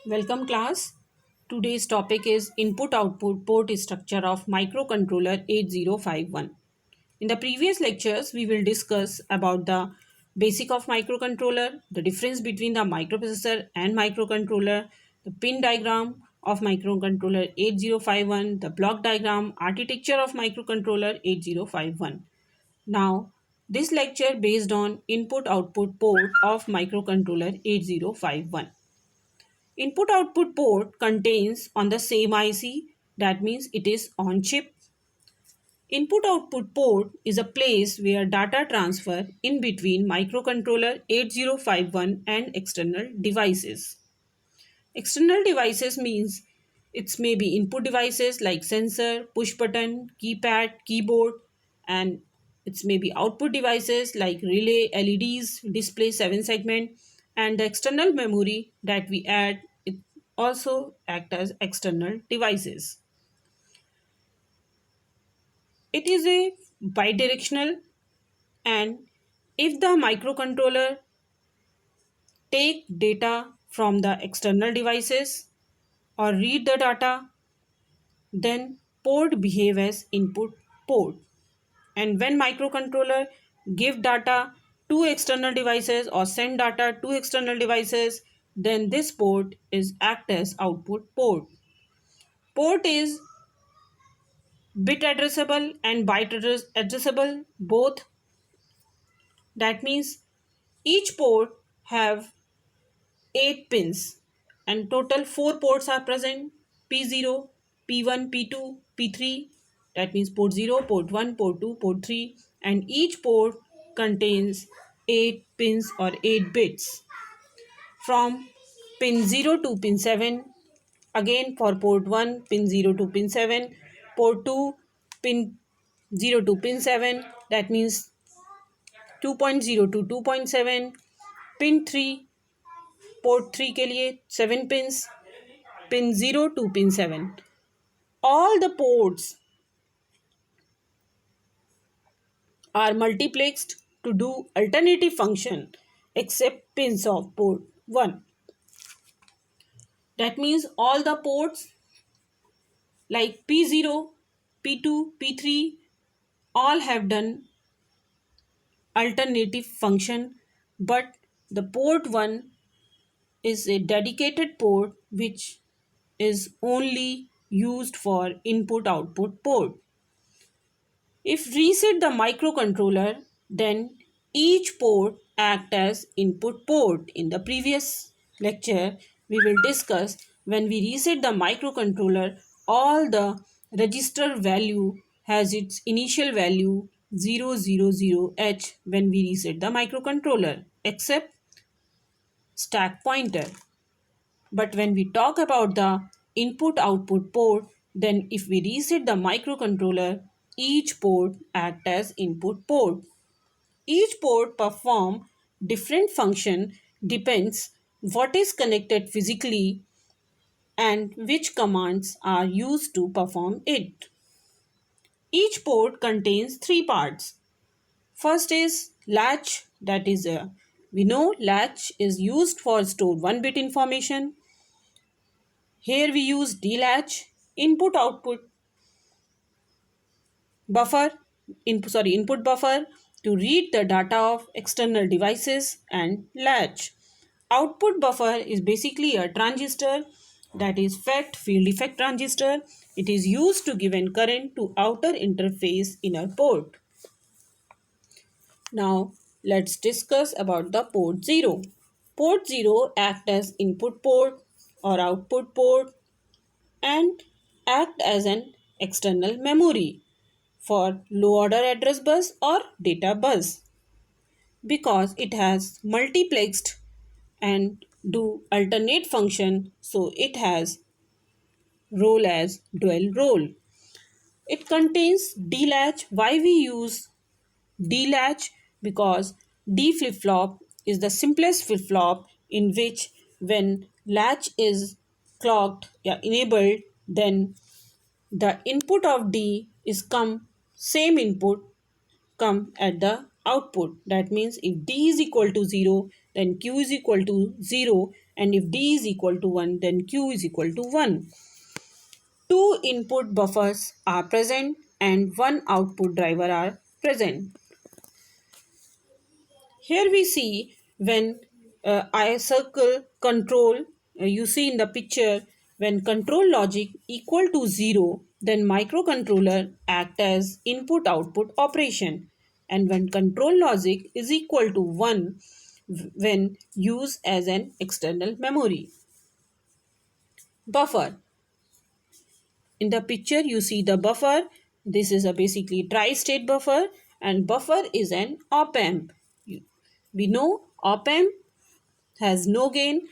Welcome class. Today's topic is input-output port structure of microcontroller 8051. In the previous lectures, we will discuss about the basic of microcontroller, the difference between the microprocessor and microcontroller, the pin diagram of microcontroller 8051, the block diagram, architecture of microcontroller 8051. Now, this lecture based on input-output port of microcontroller 8051. Input output port contains on the same IC, that means it is on chip. Input output port is a place where data transfer in between microcontroller 8051 and external devices. External devices means it may be input devices like sensor, push button, keypad, keyboard, and it may be output devices like relay, LEDs, display 7 segment, and the external memory that we add it also act as external devices. It is a bidirectional, and if the microcontroller take data from the external devices or read the data, then port behave as input port. And when microcontroller give data to external devices or send data to external devices, then this port is act as output port. Port is bit addressable and byte addressable both. That means each port have 8 pins and total 4 ports are present: P0, P1, P2, P3. That means port 0, port 1, port 2, port 3, and each port contains 8 pins or 8 bits. From pin 0 to pin 7, again for port 1 pin 0 to pin 7, port 2 pin 0 to pin 7, that means 2.0 to 2.7, pin 3 port 3 के लिए 7 pins, pin 0 to pin 7. All the ports are multiplexed to do alternative function except pins of port 1. That means all the ports like P0, P2, P3 all have done alternative function, but the port 1 is a dedicated port which is only used for input output port. If reset the microcontroller, then each port act as input port. In the previous lecture, we will discuss when we reset the microcontroller, all the register value has its initial value 000H when we reset the microcontroller, except stack pointer. But when we talk about the input output port, then if we reset the microcontroller, each port act as input port. Each port perform different function depends what is connected physically and which commands are used to perform it. Each port contains three parts. First is latch, that is we know latch is used for store 1 bit information. Here we use DLatch, input buffer to read the data of external devices, and latch. Output buffer is basically a transistor, that is FET, field effect transistor. It is used to give an current to outer interface inner port. Now let's discuss about the port 0. Port 0 act as input port or output port and act as an external memory for low order address bus or data bus because it has multiplexed and do alternate function, so it has role as dual role. It contains D-latch. Why we use D-latch? Because D flip-flop is the simplest flip-flop in which when latch is clocked or enabled, then the input of D is same input come at the output. That means if D is equal to 0, then Q is equal to 0 and if D is equal to 1, then Q is equal to 1. Two input buffers are present and one output driver are present. Here we see when I circle control, you see in the picture, when control logic equal to 0, then microcontroller act as input output operation, and when control logic is equal to 1, when used as an external memory. Buffer. In the picture you see the buffer. This is a basically tri-state buffer, and buffer is an op-amp. We know op-amp has no gain,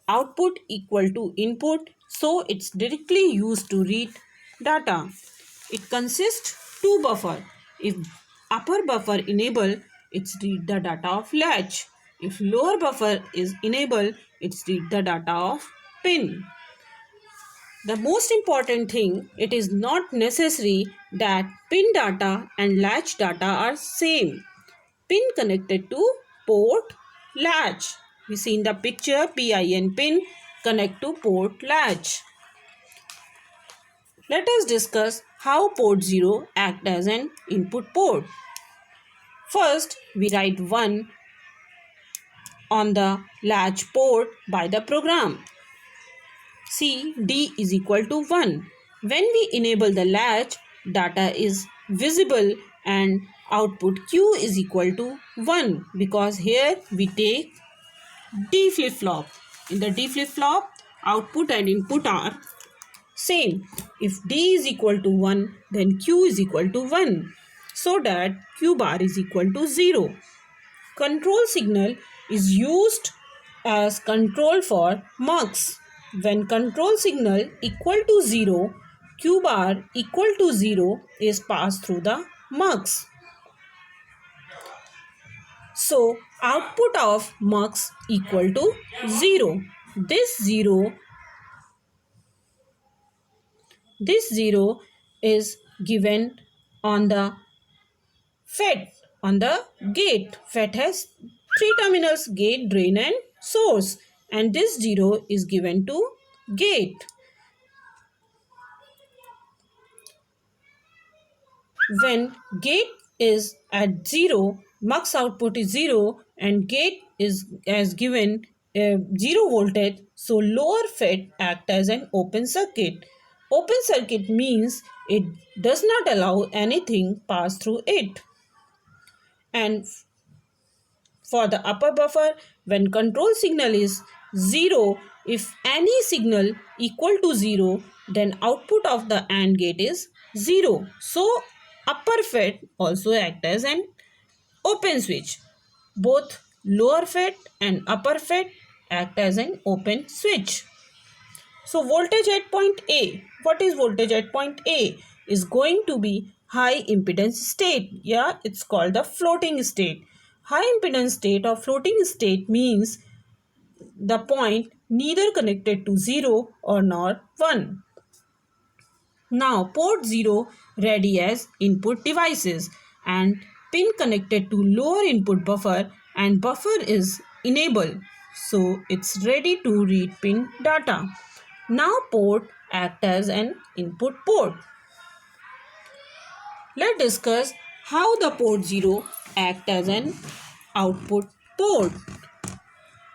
output equal to input, so it's directly used to read data. It consists two buffer. If upper buffer enable, it's read the data of latch. If lower buffer is enable, it's read the data of pin. The most important thing, it is not necessary that pin data and latch data are same. Pin connected to port latch. We see in the picture PIN pin connect to port latch. Let us discuss how port 0 act as an input port. First, we write 1 on the latch port by the program. See, D is equal to 1. When we enable the latch, data is visible and output Q is equal to 1, because here we take D flip-flop. In the D flip-flop, output and input are same. If D is equal to 1, then Q is equal to 1, so that Q bar is equal to 0. Control signal is used as control for mux. When control signal equal to 0, Q bar equal to 0 is passed through the mux. So output of mux equal to 0. This 0 is given on the FET, on the gate. FET has three terminals: gate, drain and source, and this 0 is given to gate. When gate is at 0, mux output is 0 and gate is as given 0 voltage, so lower FET act as an open circuit. Open circuit means it does not allow anything pass through it. And for the upper buffer, when control signal is 0, if any signal equal to 0, then output of the AND gate is 0. So upper FET also act as an open switch. Both lower FET and upper FET act as an open switch. So voltage at point A. What is voltage at point A? Is going to be high impedance state. Yeah, it's called the floating state. High impedance state or floating state means the point neither connected to 0 or nor 1. Now port 0 ready as input devices and pin connected to lower input buffer, and buffer is enabled, so it's ready to read pin data. Now port act as an input port. Let's discuss how the port 0 act as an output port.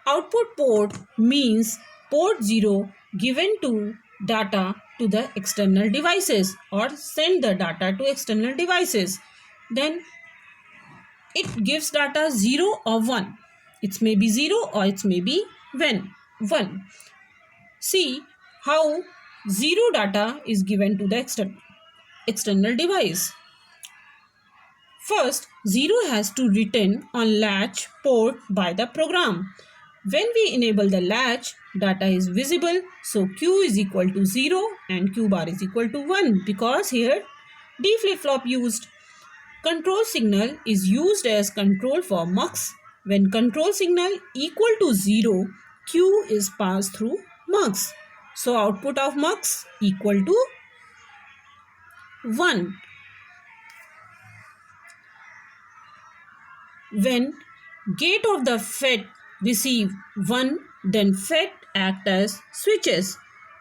Output port means port 0 given to data to the external devices or send the data to external devices. Then it gives data 0 or 1. It may be 0 or it may be 1. See how 0 data is given to the external device. First, 0 has to return on latch port by the program. When we enable the latch, data is visible, so Q is equal to 0 and Q bar is equal to 1, because here D flip-flop used. Control signal is used as control for mux. When control signal equal to 0, Q is passed through mux. So output of mux equal to 1. When gate of the FET receive 1 then FET act as switches.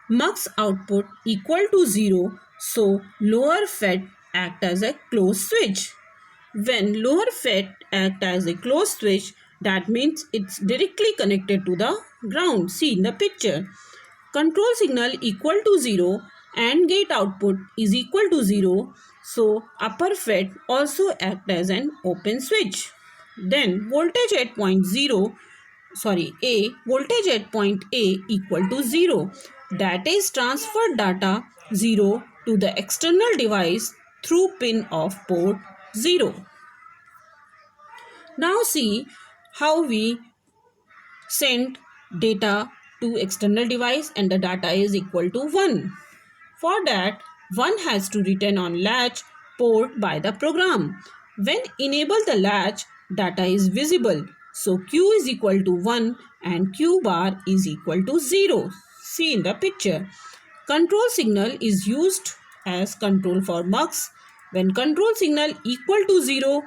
Mux output equal to 0, so lower FET act as a closed switch. When lower FET act as a closed switch, that means it's directly connected to the ground. See in the picture. Control signal equal to 0 and gate output is equal to 0. So upper FET also act as an open switch. Then voltage at point 0, voltage at point A equal to 0. That is transfer data 0 to the external device through pin of port 0. Now see how we send data to external device and the data is equal to 1. For that, 1 has to return on latch port by the program. When enable the latch, data is visible. So Q is equal to 1 and Q bar is equal to 0. See in the picture. Control signal is used as control for mux. When control signal equal to 0,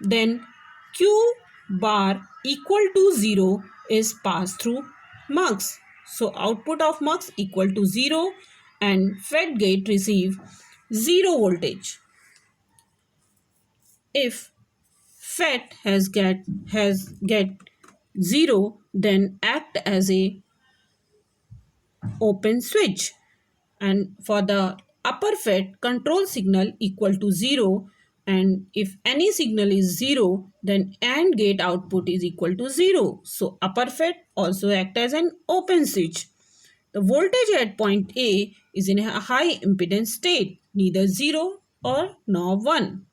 then Q bar equal to 0 is passed through mux. So output of mux equal to 0 and FET gate receive 0 voltage. If FET has get 0, then act as a open switch, and for the upper FET control signal equal to 0, and if any signal is 0, then AND gate output is equal to 0. So upper FET also act as an open switch. The voltage at point A is in a high impedance state, neither 0 or nor 1.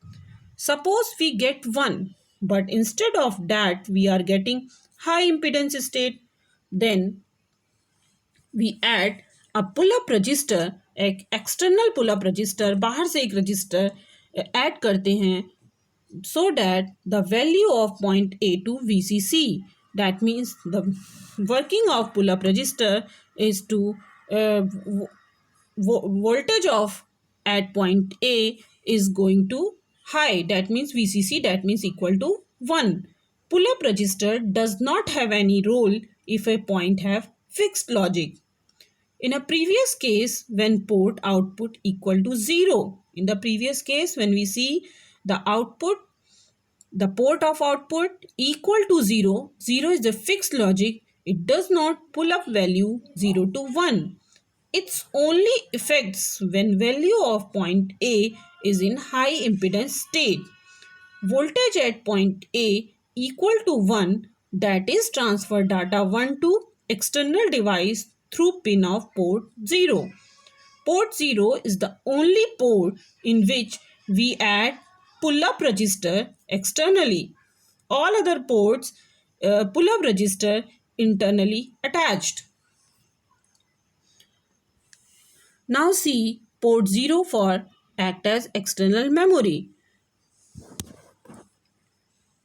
Suppose we get 1, but instead of that we are getting high impedance state, then we add a pull up register, एक external pull up register, बाहर से एक register add करते हैं, so that the value of point A to VCC, that means the working of pull up register is to voltage of at point A is going to high, that means VCC, that means equal to 1. Pull up register does not have any role if a point have fixed logic. In a previous case, when port output equal to 0, in the previous case when we see the output, the port of output equal to 0, 0 is the fixed logic, it does not pull up value 0 to 1. It's only effects when value of point A is in high impedance state. Voltage at point A equal to 1, that is transfer data 1 to external device through pin of port 0. Port 0 is the only port in which we add pull-up register externally. All other ports pull-up register internally attached. Now see port 0 for act as external memory.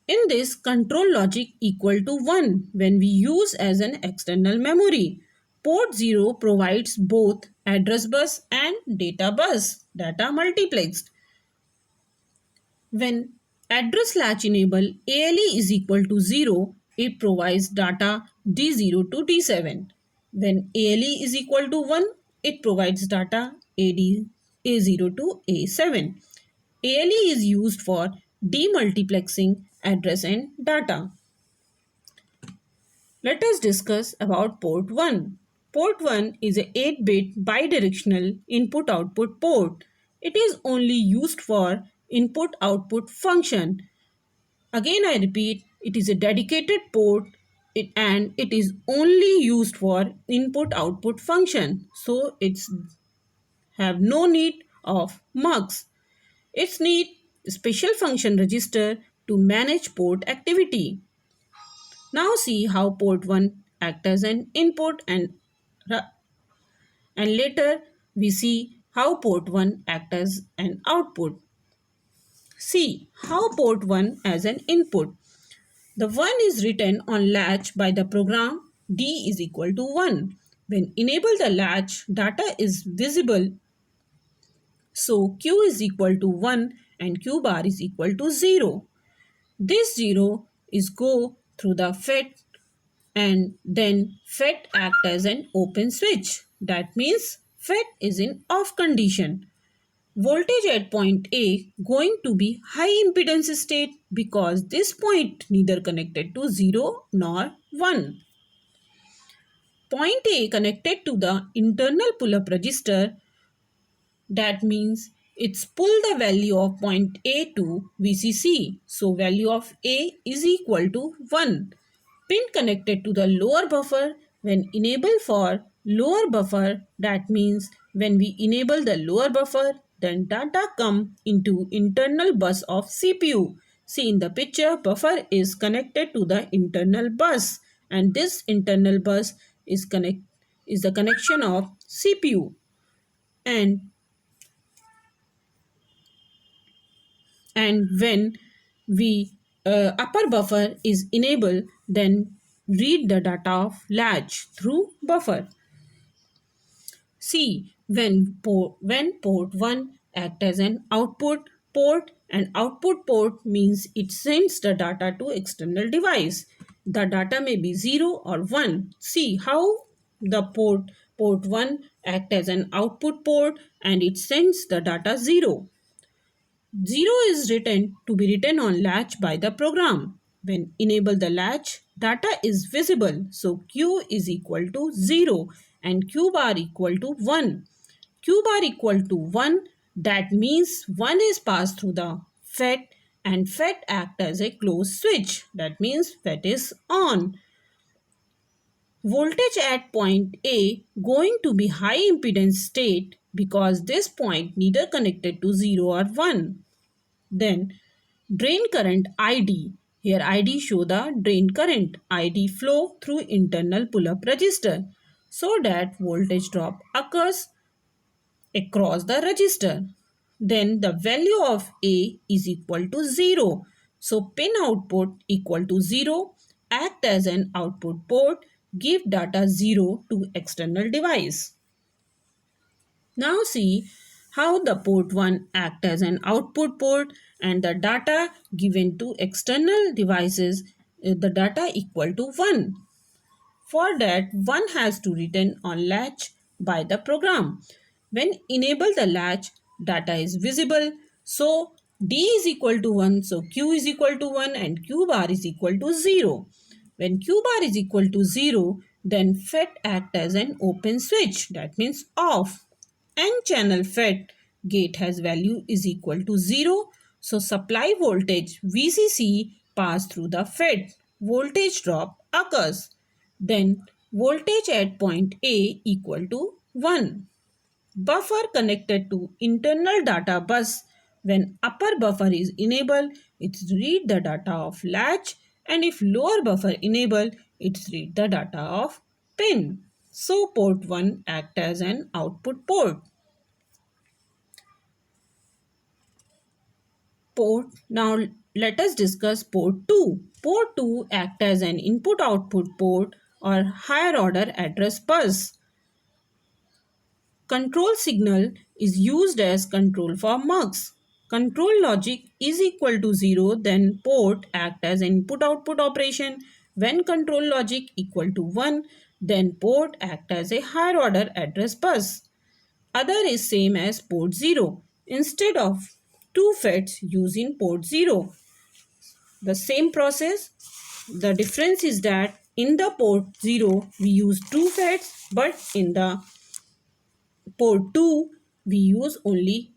In this, control logic equal to 1 when we use as an external memory. Port 0 provides both address bus and data bus, data multiplexed. When address latch enable ALE is equal to 0, it provides data D0 to D7. When ALE is equal to 1, it provides data A0 to A7. ALE is used for demultiplexing address and data. Let us discuss about port 1. Port 1 is a 8-bit bidirectional input-output port. It is only used for input-output function. Again I repeat, it is a dedicated port and it is only used for input-output function. So it's have no need of mux. It's need special function register to manage port activity. Now see how port 1 act as an input and later we see how port 1 act as an output. See how port 1 as an input. The 1 is written on latch by the program D is equal to 1. When enable the latch, data is visible. So Q is equal to 1 and Q bar is equal to 0. This 0 is go through the FET and then FET act as an open switch. That means FET is in off condition. Voltage at point A going to be high impedance state because this point neither connected to 0 nor 1. Point A connected to the internal pull-up resistor. That means it's pull the value of point A to VCC. So value of A is equal to 1. Pin connected to the lower buffer. When enable for lower buffer, that means when we enable the lower buffer, then data come into internal bus of CPU. See in the picture, buffer is connected to the internal bus, and this internal bus is the connection of CPU. And when we upper buffer is enabled, then read the data of latch through buffer. See, when port 1 act as an output port, and output port means it sends the data to external device. The data may be 0 or 1. See how the port 1 act as an output port and it sends the data 0. 0 is written to be written on latch by the program. When enable the latch, data is visible. So Q is equal to 0 and Q bar equal to 1. Q bar equal to 1, that means 1 is passed through the FET and FET act as a closed switch. That means FET is on. Voltage at point A going to be high impedance state because this point neither connected to 0 or 1. Then drain current ID. Here ID show the drain current. ID flow through internal pull-up resistor so that voltage drop occurs across the resistor. Then the value of A is equal to 0. So pin output equal to 0 act as an output port, give data 0 to external device. Now see how the port 1 act as an output port and the data given to external devices the data equal to 1. For that 1 has to written on latch by the program. When enable the latch, data is visible. So D is equal to 1, so Q is equal to 1 and Q bar is equal to 0. When Q bar is equal to 0, then FET act as an open switch, that means off. N-channel FET gate has value is equal to 0. So supply voltage VCC pass through the FET. Voltage drop occurs. Then voltage at point A equal to 1. Buffer connected to internal data bus. When upper buffer is enabled, it's read the data of latch, and if lower buffer enabled, it's read the data of pin. So port 1 act as an output port. Now let us discuss port 2. Port 2 act as an input output port or higher order address bus. Control signal is used as control for mux. Control logic is equal to 0, then port act as input output operation. When control logic equal to 1, then port act as a higher order address bus. Other is same as port 0. Instead of two FETs used in port 0. The same process. The difference is that in the port 0 we use two FETs, but in the port 2 we use only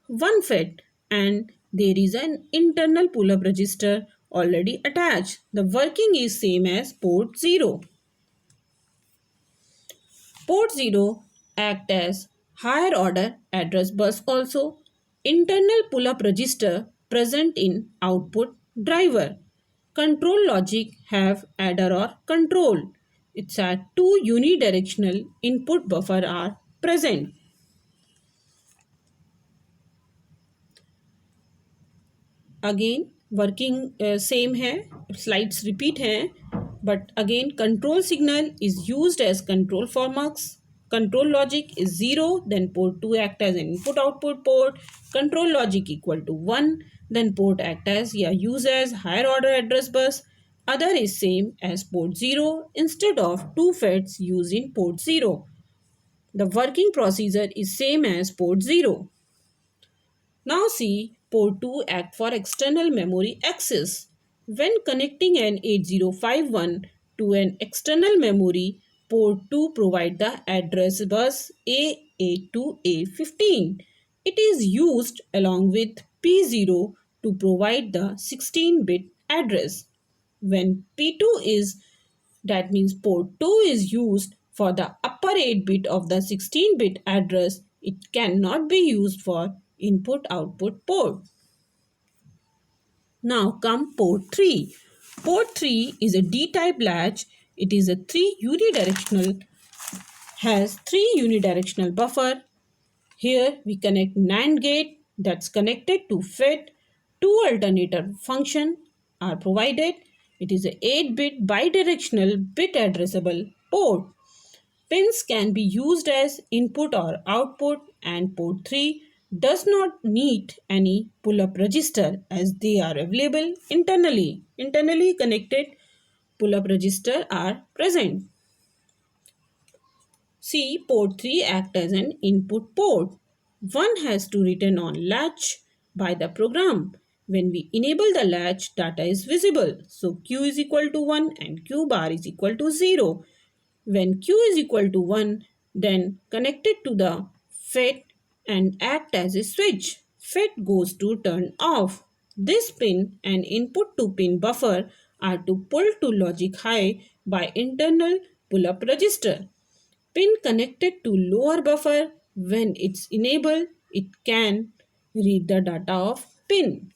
one FET and there is an internal pull-up resistor already attached. The working is same as port 0. Port 0 act as higher order address bus also. Internal pull-up register present in output driver. Control logic have adder or control. It's at two unidirectional input buffer are present. Again working same है, slides repeat हैं, but again control signal is used as control for mux. Control logic is 0, then port 2 act as an input output port. Control logic equal to 1, then port act as use as higher order address bus. other is same as port 0 instead of two FETs used in port 0. The working procedure is same as port 0. Now see port 2 act for external memory access. When connecting an 8051 to an external memory, port 2 provide the address bus A8 to A15. It is used along with P0 to provide the 16-bit address. When P2 is, that means port 2 is used for the upper 8 bit of the 16-bit address, it cannot be used for input-output port. Now come port 3. Port 3 is a D-type latch. It is a has 3 unidirectional buffer. Here we connect NAND gate that's connected to FET. Two alternator function are provided. It is a 8-bit bidirectional bit addressable port. Pins can be used as input or output, and port 3 does not need any pull-up register as they are available internally. Internally connected pull-up register are present. See, port 3 act as an input port. One has to written on latch by the program. When we enable the latch, data is visible. So Q is equal to 1 and Q bar is equal to 0. When Q is equal to 1, then connected to the FET and act as a switch. FET goes to turn off. This pin and input to pin buffer are to pull to logic high by internal pull-up register. Pin connected to lower buffer, when it's enabled, it can read the data of pin.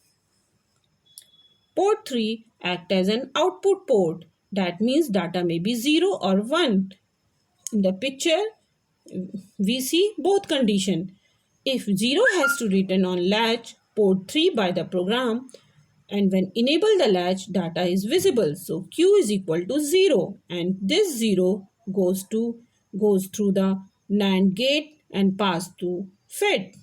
Port 3 act as an output port. That means data may be 0 or 1. In the picture, we see both condition. If 0 has to written on latch port 3 by the program, and when enable the latch, data is visible. So Q is equal to 0, and this 0 goes through the NAND gate and pass to FET.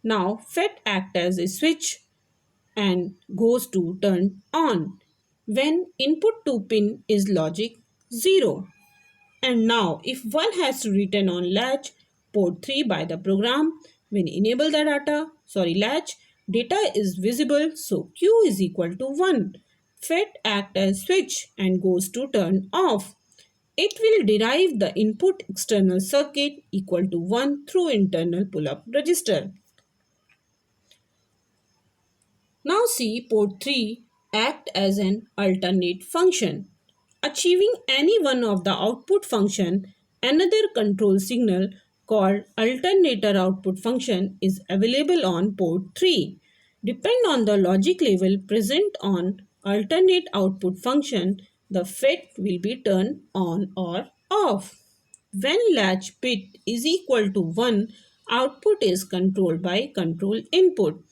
Now FET act as a switch and goes to turn on when input to pin is logic 0. And now if one has to written on latch port 3 by the program, when enable the latch, data is visible, so Q is equal to 1. FET act as switch and goes to turn off. It will derive the input external circuit equal to 1 through internal pull-up register. Now see port 3 act as an alternate function. Achieving any one of the output function, another control signal called alternator output function is available on port 3. Depend on the logic level present on alternate output function, the FET will be turned on or off. When latch bit is equal to 1, output is controlled by control input.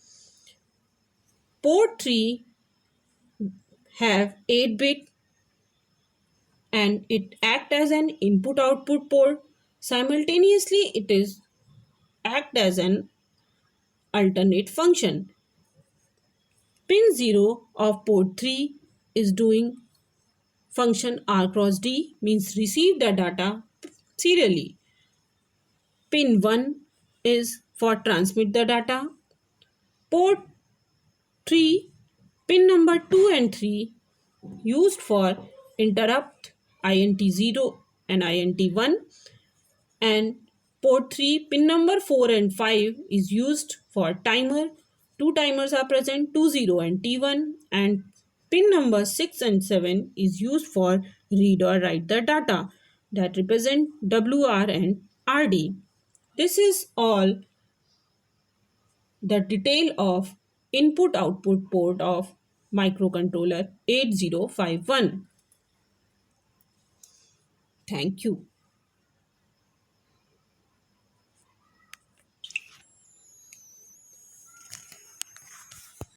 Port 3 have 8-bit and it act as an input output port. Simultaneously it is act as an alternate function. Pin 0 of port 3 is doing function R cross D, means receive the data serially. Pin 1 is for transmit the data. Port 3 pin number 2 and 3 used for interrupt INT0 and INT1, and port 3 pin number 4 and 5 is used for timer. Two timers are present, T0 and T1, and pin number 6 and 7 is used for read or write the data that represent WR and RD. This is all the detail of input output port of microcontroller 8051. Thank you.